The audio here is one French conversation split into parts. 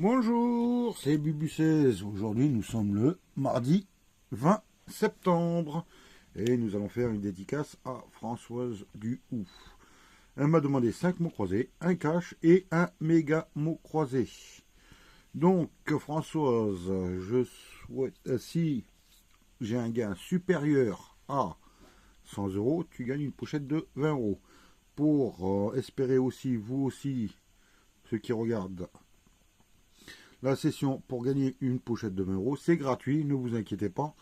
Bonjour, c'est Bubu16. Aujourd'hui, nous sommes le mardi 20 septembre et nous allons faire une dédicace à Françoise Duhoux. Elle m'a demandé 5 mots croisés, un cache et un méga mot croisé. Donc, Françoise, je souhaite, si j'ai un gain supérieur à 100 euros, tu gagnes une pochette de 20 euros. Pour espérer aussi, vous aussi, ceux qui regardent, la session pour gagner une pochette de 20 euros, c'est gratuit, ne vous inquiétez pas.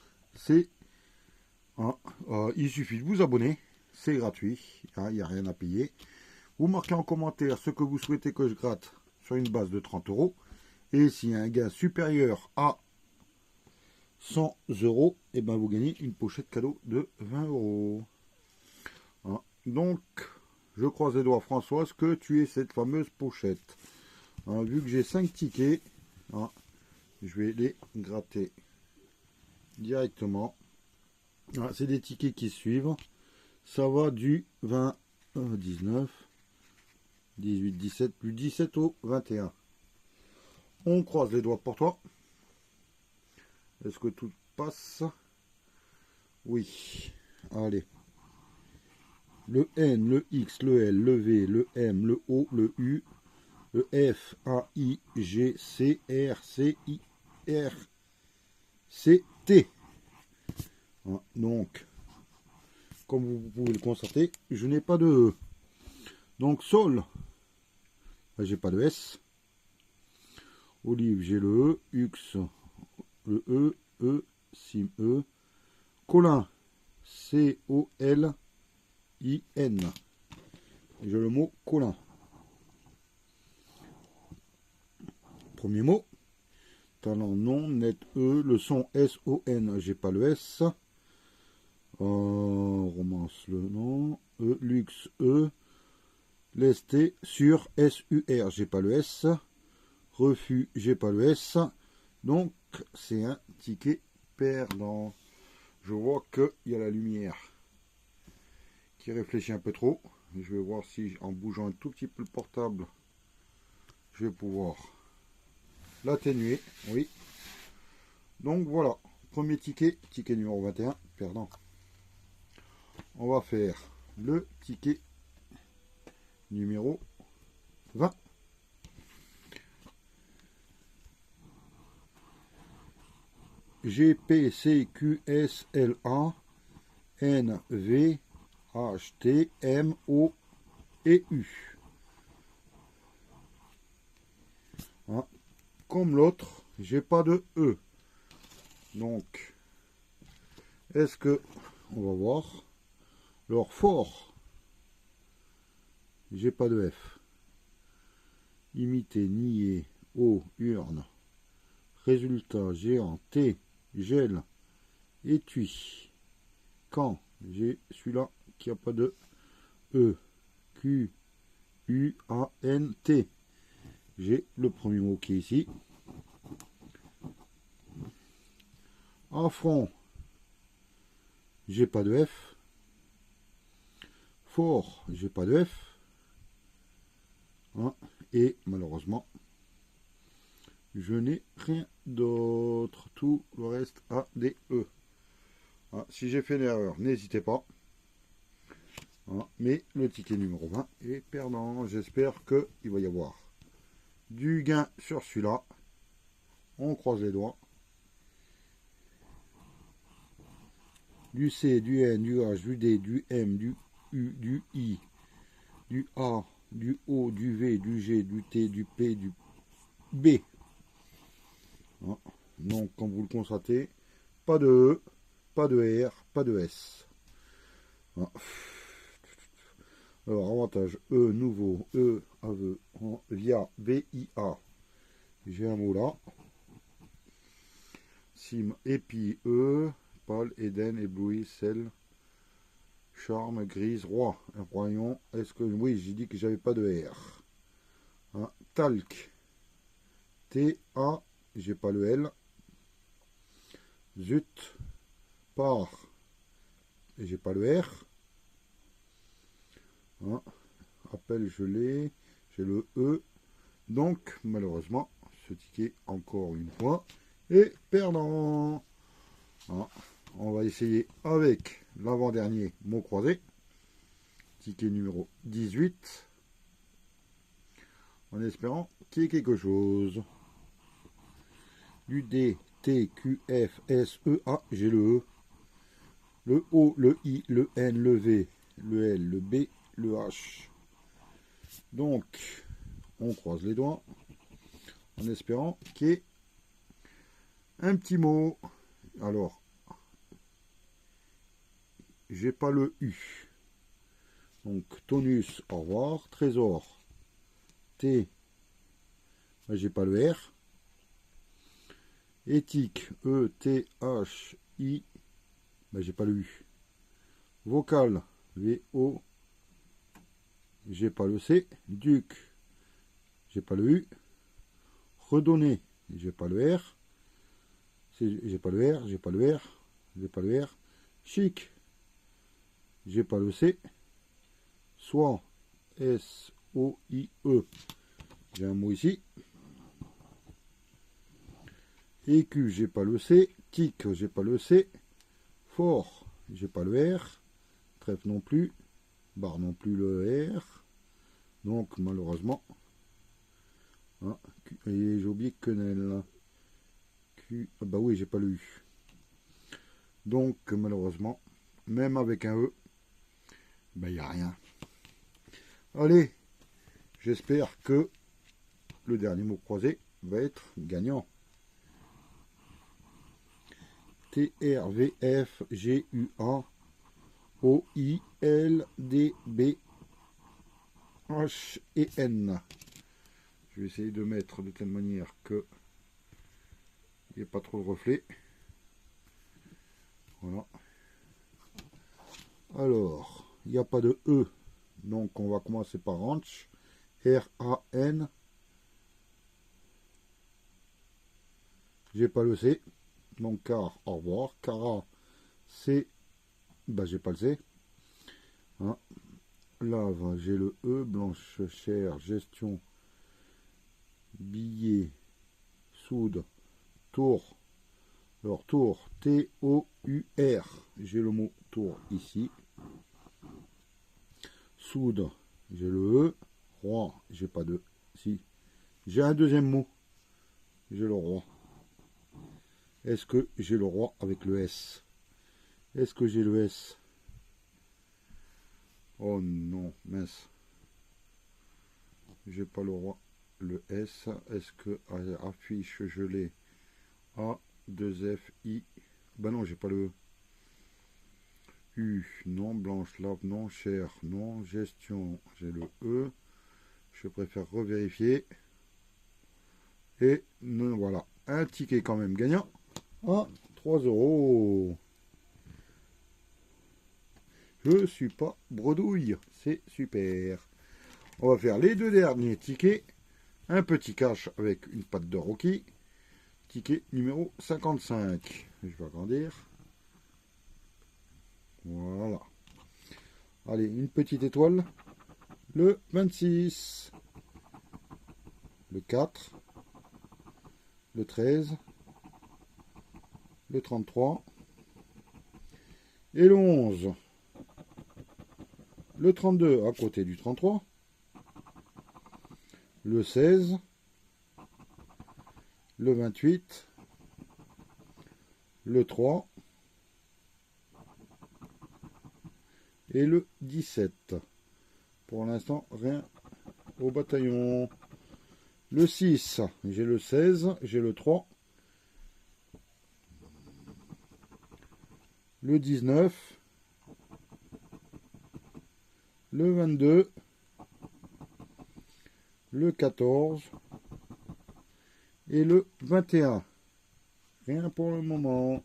Il suffit de vous abonner, c'est gratuit, il n'y a rien à payer. Vous marquez en commentaire ce que vous souhaitez que je gratte sur une base de 30 euros. Et s'il y a un gain supérieur à 100 euros, et ben vous gagnez une pochette cadeau de 20 euros. Donc, je croise les doigts, Françoise, que tu aies cette fameuse pochette. Vu que j'ai 5 tickets, je vais les gratter directement. C'est des tickets qui suivent. Ça va du 20, 19, 18, 17, du 17 au 21. On croise les doigts pour toi. Est-ce que tout passe? Oui. Allez. Le N, le X, le L, le V, le M, le O, le U, le F, A, I, G, C, R, C, I, R, C, T. Donc, comme vous pouvez le constater, je n'ai pas de E. Donc, Sol, j'ai pas de S. Olive, j'ai le E. Ux, le E. E, Sim, E. Colin, C-O-L-I-N. J'ai le mot Colin. Premier mot. Talent, non. Net, E. Le son, S-O-N. J'ai pas le S. Romance, le nom. E. Luxe, E. Lesté, sur, S-U-R. J'ai pas le S. Refus, j'ai pas le S. Donc, c'est un ticket perdant. Je vois qu'il y a la lumière qui réfléchit un peu trop. Je vais voir si, en bougeant un tout petit peu le portable, je vais pouvoir l'atténuer. Oui. Donc voilà. Premier ticket, ticket numéro 21, perdant. On va faire le ticket numéro 20. G, P, C, Q, S, L, A, N, V, H, T, M, O et U. Comme l'autre, j'ai pas de E. Donc, est-ce que, on va voir, alors fort, j'ai pas de F. Imiter, nier, O, urne. Résultat, géant, T, gel, étui. Quand, j'ai celui-là qui a pas de E. Q, U, A, N, T. J'ai le premier mot qui est ici. Affront, j'ai pas de F. Fort, j'ai pas de F. Et malheureusement, je n'ai rien d'autre. Tout le reste a des E. Si j'ai fait l'erreur, n'hésitez pas. Mais le ticket numéro 20 est perdant. J'espère qu'il va y avoir du gain sur celui-là. On croise les doigts. Du C, du N, du H, du D, du M, du U, du I, du A, du O, du V, du G, du T, du P, du B. Donc, comme vous le constatez, pas de E, pas de R, pas de S. Alors, avantage E, nouveau, E, aveu, via, V-I-A. J'ai un mot là. Sim, épi, E, pâle, Éden, ébloui, sel, charme, grise, roi. Un royaume. Est-ce que. Oui, j'ai dit que j'avais pas de R. Talc. T-A, j'ai pas le L. Zut. Par. J'ai pas le R. Appel, je l'ai. J'ai le E. Donc, malheureusement, ce ticket encore une fois est perdant. Voilà. On va essayer avec l'avant-dernier mot croisé. Ticket numéro 18. En espérant qu'il y ait quelque chose. Du D, T, Q, F, S, E, A, j'ai le E. Le O, le I, le N, le V, le L, le B, le H. Donc, on croise les doigts en espérant qu'il y ait un petit mot. Alors, j'ai pas le U. Donc, tonus, au revoir. Trésor, T, ben, j'ai pas le R. Éthique, E, T, H, I, ben, j'ai pas le U. Vocal, V, O, j'ai pas le C. Duc, j'ai pas le U. Redonner, j'ai pas le R. J'ai pas le R, j'ai pas le R, j'ai pas le R. Chic, j'ai pas le C. Soit, S, O, I, E, j'ai un mot ici. Écu, j'ai pas le C. Tic, j'ai pas le C. Fort, j'ai pas le R. Trèfle non plus. Barre non plus le R. Donc malheureusement. Hein, et j'ai oublié quenelle. Q, bah oui, j'ai pas le U. Donc malheureusement, même avec un E, ben il n'y a rien. Allez, j'espère que le dernier mot croisé va être gagnant. T, R, V, F, G, U, A, O, I, L, D, B, H et N. Je vais essayer de mettre de telle manière que il n'y ait pas trop de reflet. Voilà. Alors, il n'y a pas de E. Donc on va commencer par ranch. R-A-N. J'ai pas le C. Donc car, au revoir. Cara, C. Bah j'ai pas le C. Hein. Lave, j'ai le E. Blanche, chair, gestion. Billet. Soude. Tour. Alors tour. T-O-U-R. J'ai le mot tour ici. Soude, j'ai le E. Roi, j'ai pas de. Si. J'ai un deuxième mot. J'ai le roi. Est-ce que j'ai le roi avec le S? Est-ce que j'ai le S? Oh non, mince. J'ai pas le roi. Le S. Est-ce que affiche je l'ai? A, 2F, I. Ben non, j'ai pas le E. U, non. Blanche, lave, non. Chair, non. Gestion, j'ai le E. Je préfère revérifier. Et voilà, un ticket quand même gagnant à 3 €. Je suis pas bredouille, c'est super. On va faire les deux derniers tickets. Un petit cash avec une patte de Rocky. Ticket numéro 55. Je vais agrandir. Voilà. Allez, une petite étoile. Le 26. Le 4. Le 13. Le 33. Et le 11. Le 32 à côté du 33. Le 16. Le 28. Le 3. Et le 17. Pour l'instant, rien au bataillon. Le 6, j'ai le 16, j'ai le 3. Le 19. Le 22. Le 14. Et le 21. Rien pour le moment.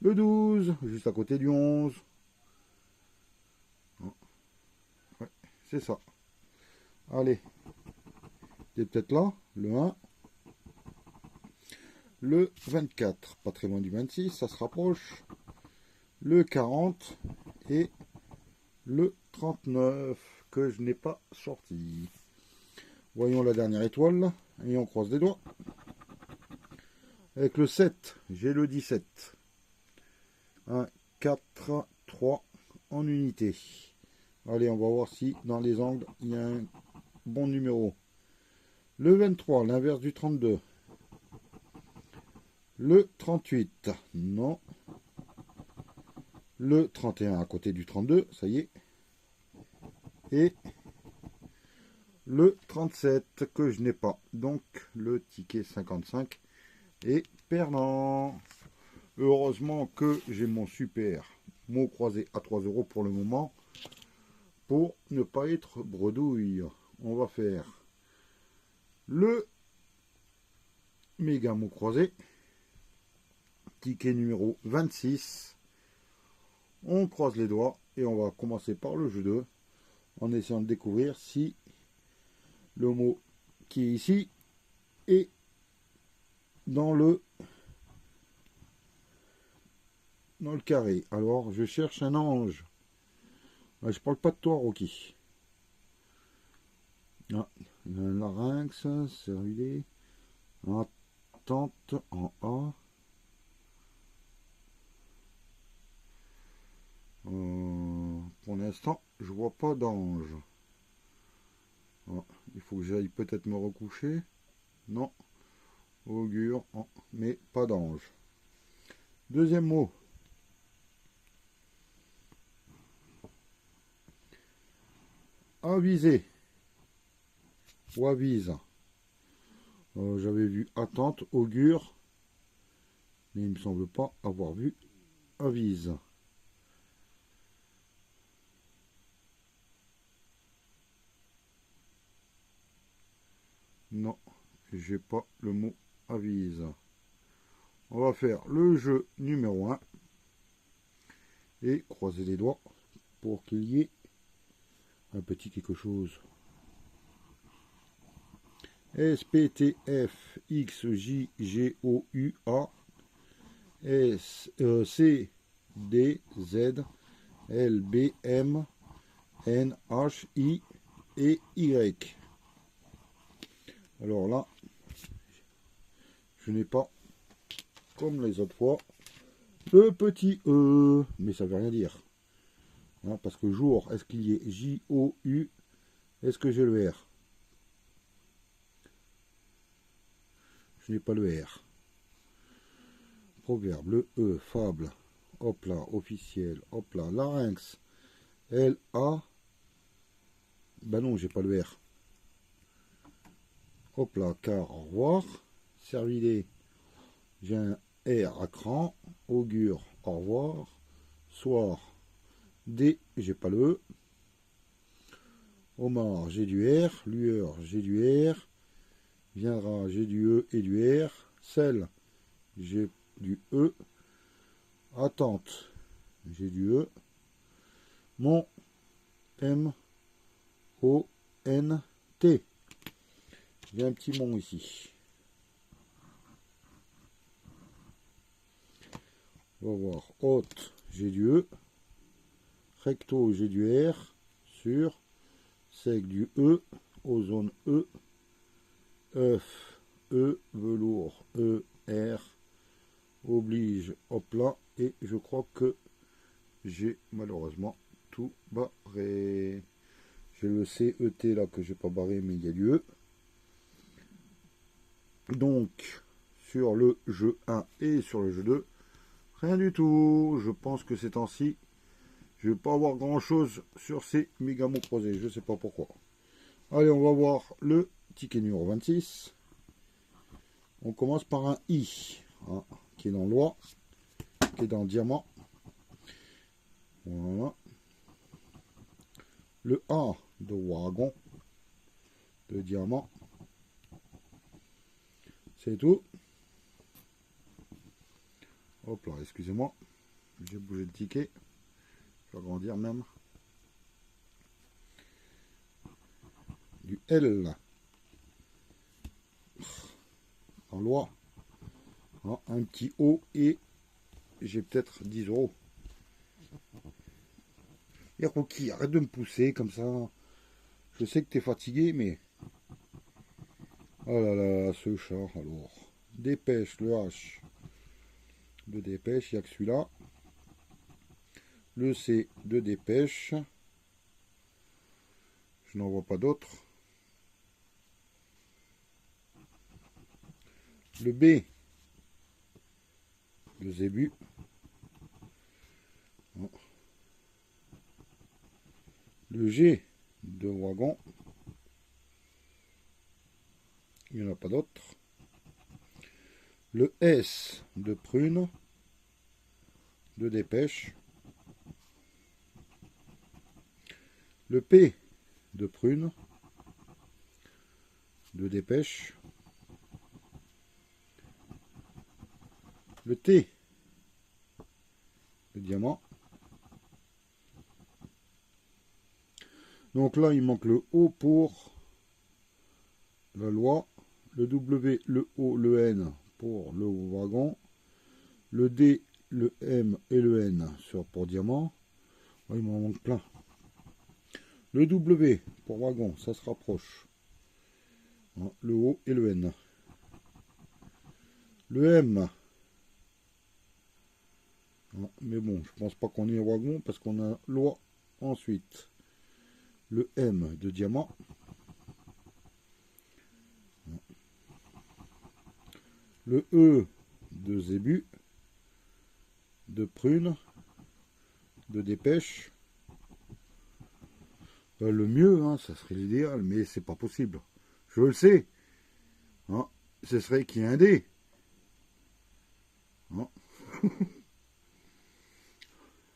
Le 12, juste à côté du 11. Ouais, c'est ça. Allez. C'est peut-être là, le 1. Le 24, pas très loin du 26, ça se rapproche. Le 40 et le 39 que je n'ai pas sorti. Voyons la dernière étoile. Et on croise les doigts. Avec le 7, j'ai le 17. 1, 4, 3 en unité. Allez, on va voir si dans les angles, il y a un bon numéro. Le 23, l'inverse du 32. Le 38, non. Le 31 à côté du 32, ça y est. Et le 37 que je n'ai pas. Donc le ticket 55 est perdant. Heureusement que j'ai mon super mot croisé à 3 € pour le moment. Pour ne pas être bredouille. On va faire le méga mot croisé. Ticket numéro 26. On croise les doigts et on va commencer par le jeu 2 en essayant de découvrir si le mot qui est ici est dans le carré. Alors je cherche un ange. Je parle pas de toi, Rocky. Ah, il y a un larynx, cervidé, attente en A. Pour l'instant, je vois pas d'ange. Ah, il faut que j'aille peut-être me recoucher. Non. Augure, mais pas d'ange. Deuxième mot. Aviser. Ou avise. J'avais vu attente, augure. Mais il me semble pas avoir vu avise. Non, j'ai pas le mot avise. On va faire le jeu numéro 1 et croiser les doigts pour qu'il y ait un petit quelque chose. S P T F X J G O U A C D Z L B M N H I et Y. Alors là, je n'ai pas, comme les autres fois, le petit E, mais ça veut rien dire. Hein, parce que jour, est-ce qu'il y ait J-O-U? Est-ce que j'ai le R? Je n'ai pas le R. Proverbe, le E, fable, hop là, officiel, hop là, larynx, L-A, ben non, j'ai pas le R. Hop là, car, au revoir, servilé, j'ai un R à cran, augure, au revoir, soir, D, j'ai pas le E. Omar, j'ai du R. Lueur, j'ai du R. Viendra, j'ai du E et du R. Sel, j'ai du E. Attente, j'ai du E. Mon, M, O, N, T. J'ai un petit mon ici. On va voir. Haute, j'ai du E. Recto, j'ai du R. Sur. Sec, du E. Ozone, E. œuf, E, velours, E, R, oblige, hop là, et je crois que j'ai malheureusement tout barré. J'ai le C, E, T là que j'ai pas barré, mais il y a du E. Donc, sur le jeu 1 et sur le jeu 2, rien du tout. Je pense que ces temps-ci, je vais pas avoir grand chose sur ces méga mots croisés, je sais pas pourquoi. Allez, on va voir le ticket numéro 26. On commence par un I, hein, qui est dans l'oie, qui est dans le diamant. Voilà. Le A de wagon, de diamant. C'est tout. Hop là, excusez-moi. J'ai bougé le ticket. Je vais agrandir même. Du L. En loi. Ah, un petit O et j'ai peut-être 10 €. Et Rocky, arrête de me pousser comme ça. Je sais que tu es fatigué, mais Oh là là, ce chat, alors. Dépêche, le H de dépêche, il n'y a que celui-là. Le C de dépêche. Je n'en vois pas d'autres. Le B de zébu. Le G de wagon. Il n'y en a pas d'autres. Le S de prune. De dépêche. Le P de prune. De dépêche. Le T de diamant. Donc là, il manque le O pour la loi, le W, le O, le N pour le wagon, le D, le M et le N pour diamant. Oh, il m'en manque plein. Le W pour wagon, ça se rapproche. Le O et le N. Le M. Mais bon, je pense pas qu'on ait wagon parce qu'on a loi ensuite. Le M de diamant. Le E de zébu. De prune. De dépêche. Le mieux, hein, ça serait l'idéal, mais c'est pas possible. Je le sais. Ce serait qu'il y ait un D.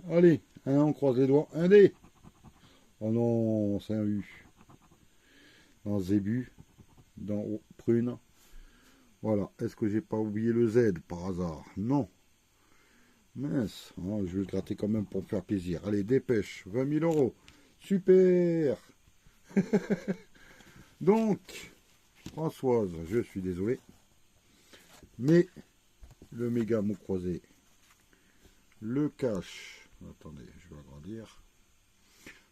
Allez, on croise les doigts. Un D. Oh non, c'est un U. Dans zébu. Dans prune. Voilà. Est-ce que j'ai pas oublié le Z par hasard? Non. Mince. Je vais le gratter quand même pour me faire plaisir. Allez, dépêche. 20 000 euros. Super. Donc, Françoise, je suis désolé. Mais le méga mot croisé, le cache. Attendez, je vais agrandir.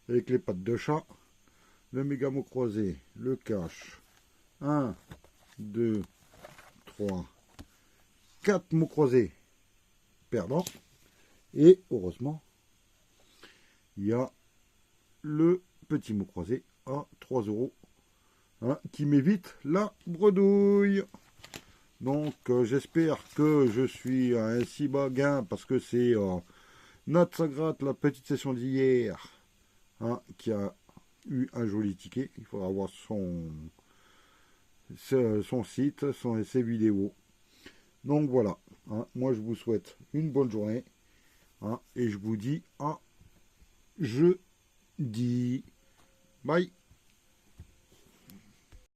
Avec les pattes de chat. Le méga mot croisé, le cache. 1, 2, 3, 4 mots croisés perdants. Et heureusement, il y a le petit mot croisé à 3 euros qui m'évite la bredouille. Donc j'espère que je suis à un si bas gain parce que c'est Notre Sagrate, la petite session d'hier, qui a eu un joli ticket. Il faudra voir son site, ses vidéos. Donc voilà, moi je vous souhaite une bonne journée et je vous dis à jeudi. Bye.